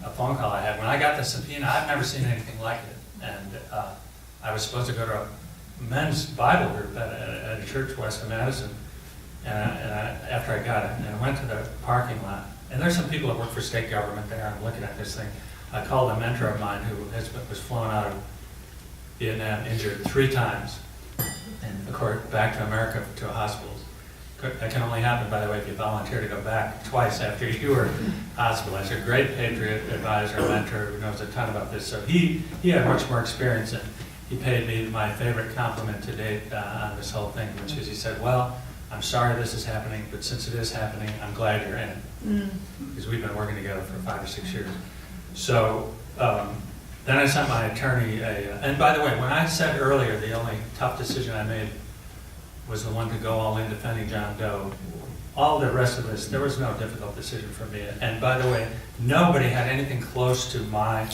a phone call I had. When I got the subpoena, I've never seen anything like it. And I was supposed to go to a men's Bible group at a church west of Madison. After I got it, and I went to the parking lot. And there's some people that work for state government there. I'm looking at this thing. I called a mentor of mine who was flown out of Vietnam, injured 3 times, and of course back to America to a hospital. That can only happen, by the way, if you volunteer to go back twice after you were hospitalized. A great patriot advisor, mentor who knows a ton about this. So he had much more experience, and he paid me my favorite compliment to date on this whole thing, which is he said, well, I'm sorry this is happening, but since it is happening, I'm glad you're in it. Because we've been working together for 5 or 6 years. So then I sent my attorney and by the way, when I said earlier the only tough decision I made was the one to go all in defending John Doe, all the rest of this, there was no difficult decision for me. And by the way, nobody had anything close to my,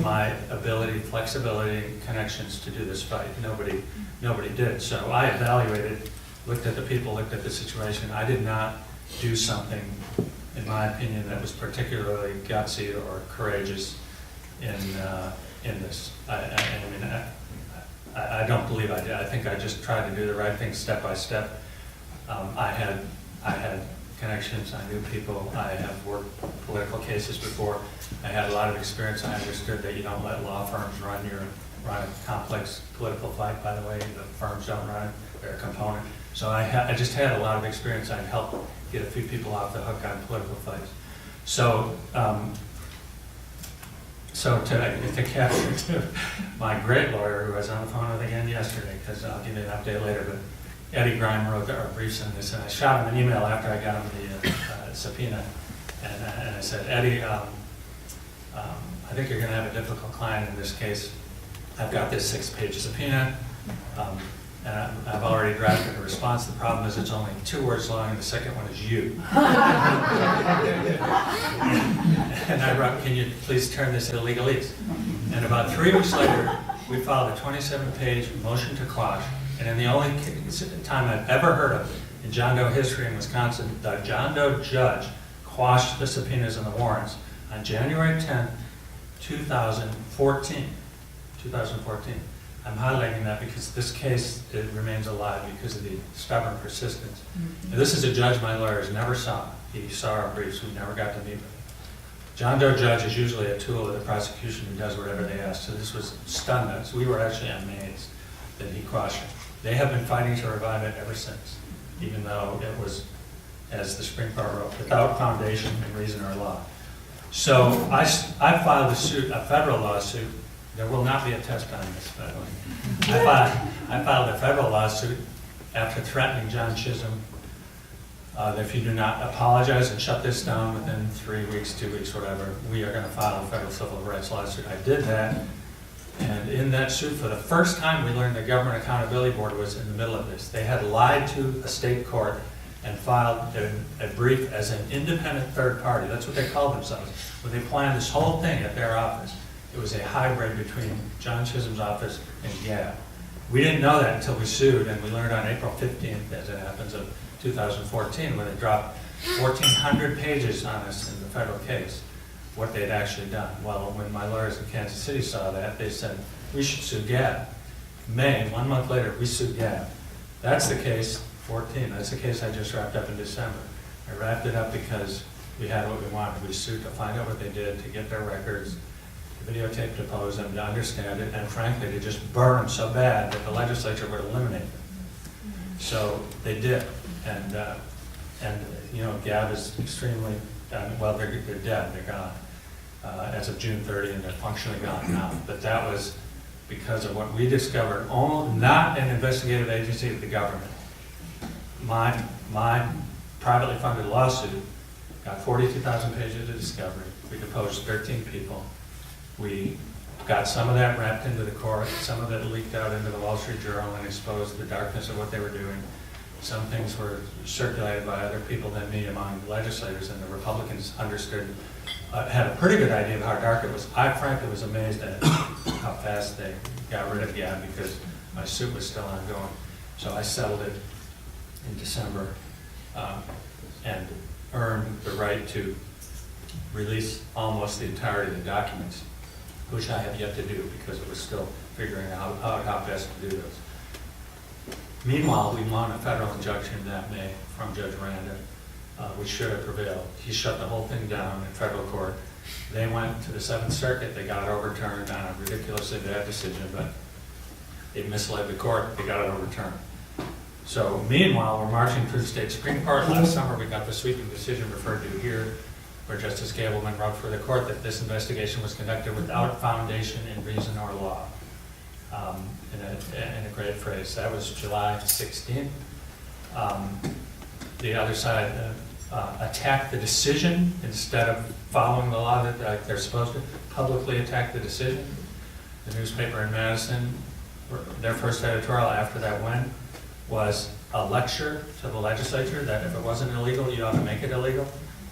my ability, flexibility, connections to do this fight. Nobody did. So I evaluated, looked at the people, looked at the situation. I did not do something, in my opinion, that was particularly gutsy or courageous in this. I don't believe I did. I think I just tried to do the right thing step by step. I had connections. I knew people. I have worked political cases before. I had a lot of experience. I understood that you don't let law firms run a complex political fight. By the way, the firms don't run it. They're a component. So I just had a lot of experience. I'd helped get a few people off the hook on political fights. So. So to capture to my great lawyer, who I was on the phone with again yesterday, because I'll give you an update later, but Eddie Grime wrote our briefs on this, and I shot him an email after I got him the subpoena, and I said, Eddie, I think you're going to have a difficult client in this case. I've got this 6-page subpoena, and I've already drafted a response. The problem is it's only 2 words long, and the second one is you. And I wrote, can you please turn this into legalese? And about 3 weeks later, we filed a 27-page motion to quash, and in the only time I've ever heard of in John Doe history in Wisconsin, the John Doe judge quashed the subpoenas and the warrants on January 10, 2014. I'm highlighting that because this case, it remains alive because of the stubborn persistence. And this is a judge my lawyers never saw. He saw our briefs. We never got to meet with him. John Doe judge is usually a tool of the prosecution who does whatever they ask. So this was stunned us. We were actually amazed that he quashed it. They have been fighting to revive it ever since, even though it was, as the Supreme Court wrote, without foundation in reason or law. So I filed a federal lawsuit. There will not be a test on this, by the way. I filed a federal lawsuit after threatening John Chisholm that if you do not apologize and shut this down within 3 weeks, 2 weeks, whatever, we are going to file a federal civil rights lawsuit. I did that, and in that suit, for the first time, we learned the Government Accountability Board was in the middle of this. They had lied to a state court and filed a brief as an independent third party. That's what they called themselves. When they planned this whole thing at their office. It was a hybrid between John Chisholm's office and Gab. We didn't know that until we sued, and we learned on April 15th, as it happens, of 2014, when they dropped 1,400 pages on us in the federal case, what they'd actually done. Well, when my lawyers in Kansas City saw that, they said, we should sue Gab. May, 1 month later, we sued Gab. That's the case 14. That's the case I just wrapped up in December. I wrapped it up because we had what we wanted. We sued to find out what they did, to get their records, videotape, depose them, to understand it, and frankly, to just burn them so bad that the legislature would eliminate them. So they did, and Gab is extremely, well, they're dead, they're gone as of June 30, and they're functionally gone now. But that was because of what we discovered, not an investigative agency of the government. My privately funded lawsuit got 42,000 pages of discovery. We deposed 13 people. We got some of that wrapped into the court, some of it leaked out into the Wall Street Journal and exposed the darkness of what they were doing. Some things were circulated by other people than me among legislators, and the Republicans understood, had a pretty good idea of how dark it was. I frankly was amazed at how fast they got rid of Gab because my suit was still ongoing. So I settled it in December and earned the right to release almost the entirety of the documents, which I have yet to do because it was still figuring out how best to do those. Meanwhile, we won a federal injunction that May from Judge Randa, which should have prevailed. He shut the whole thing down in federal court. They went to the Seventh Circuit, they got it overturned on a ridiculously bad decision, but they misled the court, they got it overturned. So meanwhile, we're marching through the state Supreme Court. Last summer, we got the sweeping decision referred to here, where Justice Gableman wrote for the court that this investigation was conducted without foundation in reason or law. In a great phrase. That was July 16th. The other side attacked the decision instead of following the law that they're supposed to, publicly attack the decision. The newspaper in Madison, their first editorial after that win was a lecture to the legislature that if it wasn't illegal, you ought to make it illegal.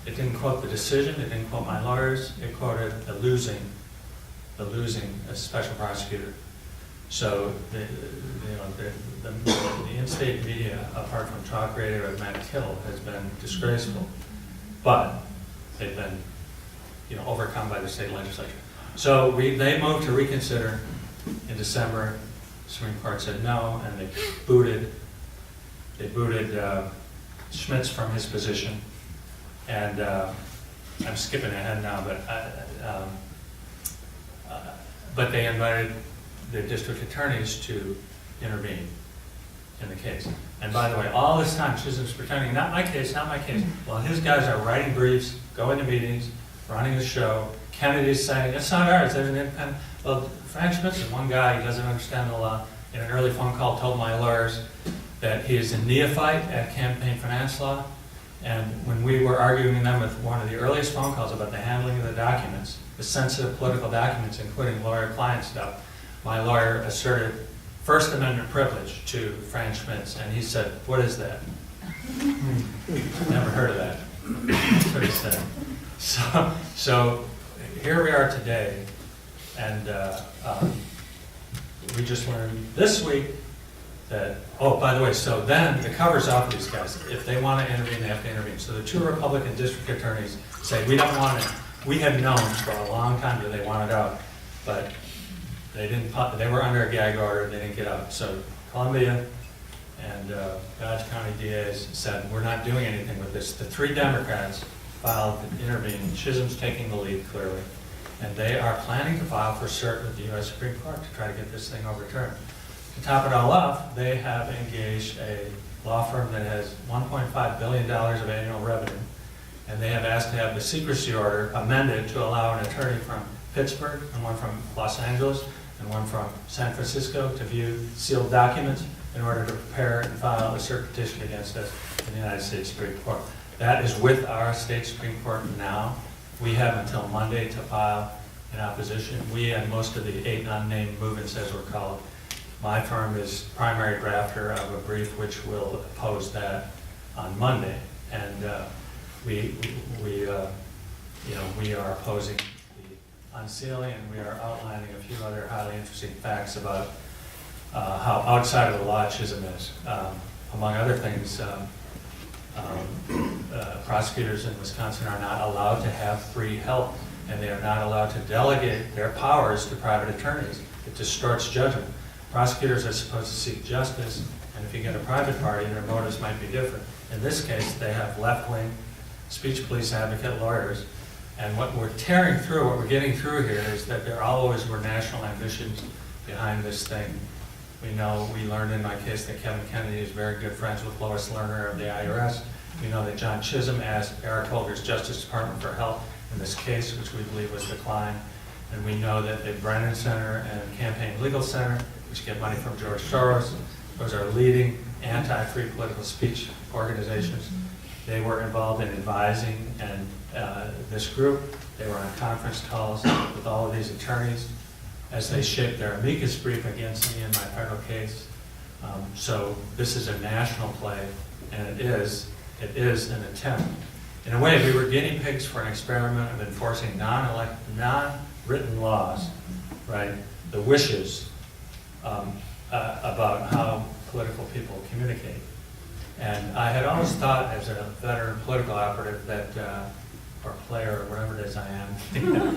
It didn't quote the decision, it didn't quote my lawyers, it quoted the losing special prosecutor. So the in-state media, apart from talk radio and Matt Kittle, has been disgraceful, but they've been overcome by the state legislature. So they moved to reconsider in December. The Supreme Court said no, and they booted Schmitz from his position. And I'm skipping ahead now, but they invited the district attorneys to intervene in the case. And by the way, all this time, Chisholm's pretending, not my case, not my case. Well, his guys are writing briefs, going to meetings, running the show. Kennedy's saying, it's not ours, there's an independent. Well, Frank Schmitz is one guy, he doesn't understand the law. In an early phone call, told my lawyers that he is a neophyte at campaign finance law. And when we were arguing with them with one of the earliest phone calls about the handling of the documents, the sensitive political documents, including lawyer-client stuff, my lawyer asserted First Amendment privilege to Frank Schmitz, and he said, what is that? Never heard of that. That's what he said. So here we are today, and we just learned this week that, oh, by the way, so then the cover's off these guys. If they want to intervene, they have to intervene. So the two Republican district attorneys say, we don't want it. We had known for a long time that they wanted out, but they didn't. They were under a gag order. They didn't get out. So Columbia and Dodge County DAs said, we're not doing anything with this. The three Democrats filed to intervene. Chisholm's taking the lead, clearly. And they are planning to file for cert with the U.S. Supreme Court to try to get this thing overturned. To top it all off, they have engaged a law firm that has $1.5 billion of annual revenue, and they have asked to have the secrecy order amended to allow an attorney from Pittsburgh and one from Los Angeles and one from San Francisco to view sealed documents in order to prepare and file a cert petition against us in the United States Supreme Court. That is with our state Supreme Court now. We have until Monday to file an opposition. We and most of the 8 unnamed movements, as we're called. My firm is primary drafter of a brief which will oppose that on Monday, and we are opposing the unsealing, and we are outlining a few other highly interesting facts about how outside of the law Chisholm is. Among other things, prosecutors in Wisconsin are not allowed to have free help, and they are not allowed to delegate their powers to private attorneys. It distorts judgment. Prosecutors are supposed to seek justice, and if you get a private party, their motives might be different. In this case, they have left-wing speech police advocate lawyers, and what we're tearing through, what we're getting through here is that there always were national ambitions behind this thing. We learned in my case that Kevin Kennedy is very good friends with Lois Lerner of the IRS. We know that John Chisholm asked Eric Holder's Justice Department for help in this case, which we believe was declined. And we know that the Brennan Center and Campaign Legal Center, which get money from George Soros, those are leading anti-free political speech organizations. They were involved in advising and this group. They were on conference calls with all of these attorneys as they shaped their amicus brief against me in my federal case. So this is a national play, and it is an attempt. In a way, we were guinea pigs for an experiment of enforcing non-written laws, right? The wishes about how political people communicate. And I had always thought, as a veteran political operative, that or player, or whatever it is I am.